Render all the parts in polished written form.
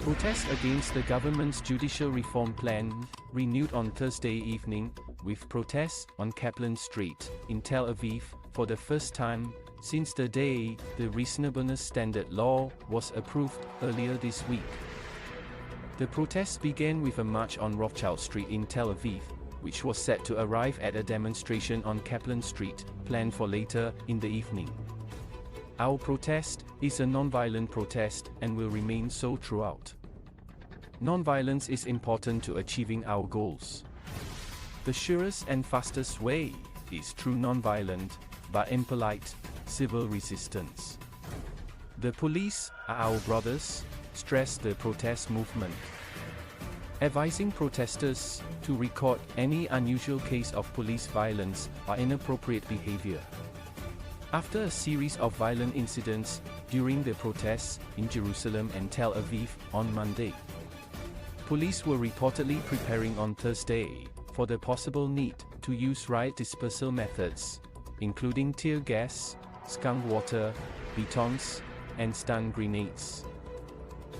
Protests against the government's judicial reform plan renewed on Thursday evening, with protests on Kaplan Street in Tel Aviv for the first time since the day the Reasonableness Standard Law was approved earlier this week. The protests began with a march on Rothschild Street in Tel Aviv, which was set to arrive at a demonstration on Kaplan Street, planned for later in the evening. Our protest is a non-violent protest and will remain so throughout. Non-violence is important to achieving our goals. The surest and fastest way is through non-violent, but impolite, civil resistance. The police are our brothers, stressed the protest movement, advising protesters to record any unusual case of police violence or inappropriate behavior. After a series of violent incidents during the protests in Jerusalem and Tel Aviv on Monday, police were reportedly preparing on Thursday for the possible need to use riot dispersal methods, including tear gas, skunk water, batons, and stun grenades.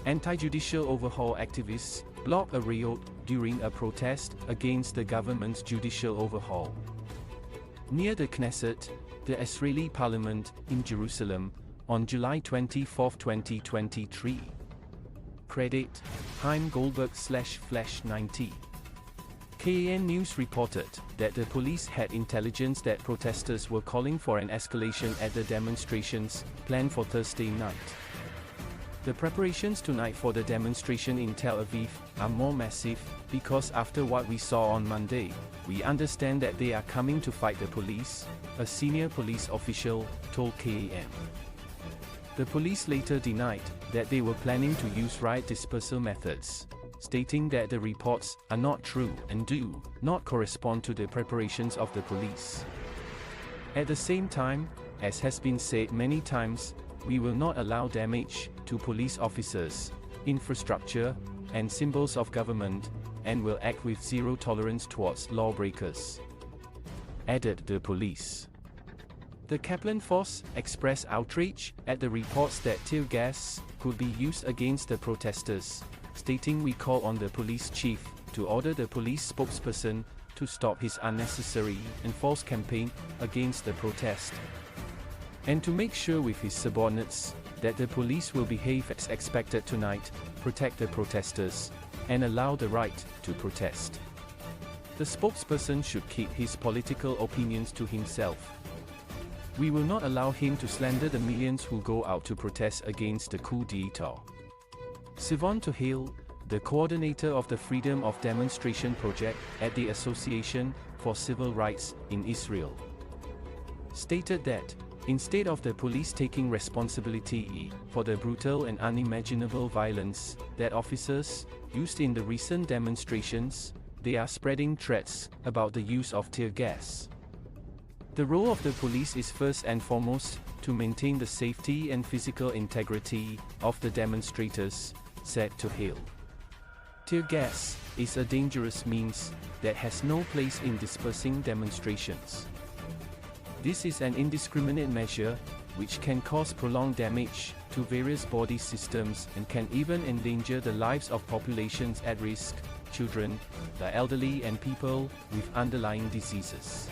Anti-Judicial overhaul activists blocked a riot during a protest against the government's judicial overhaul near the Knesset, the Israeli parliament in Jerusalem, on July 24, 2023. Credit: Chaim Goldberg/Flash90. KAN News reported that the police had intelligence that protesters were calling for an escalation at the demonstrations planned for Thursday night. The preparations tonight for the demonstration in Tel Aviv are more massive, because after what we saw on Monday, we understand that they are coming to fight the police, a senior police official told KAN. The police later denied that they were planning to use riot dispersal methods, stating that the reports are not true and do not correspond to the preparations of the police. At the same time, as has been said many times, we will not allow damage to police officers, infrastructure, and symbols of government, and will act with zero tolerance towards lawbreakers, added the police. The Kaplan force expressed outrage at the reports that tear gas could be used against the protesters, stating, "We call on the police chief to order the police spokesperson to stop his unnecessary and false campaign against the protest, and to make sure with his subordinates that the police will behave as expected tonight, protect the protesters, and allow the right to protest. The spokesperson should keep his political opinions to himself. We will not allow him to slander the millions who go out to protest against the coup d'etat." Sivon Tuhil, the coordinator of the Freedom of Demonstration project at the Association for Civil Rights in Israel, stated that, instead of the police taking responsibility for the brutal and unimaginable violence that officers used in the recent demonstrations, they are spreading threats about the use of tear gas. The role of the police is first and foremost to maintain the safety and physical integrity of the demonstrators, said Tuhil. Tear gas is a dangerous means that has no place in dispersing demonstrations. This is an indiscriminate measure, which can cause prolonged damage to various body systems and can even endanger the lives of populations at risk, children, the elderly and people with underlying diseases.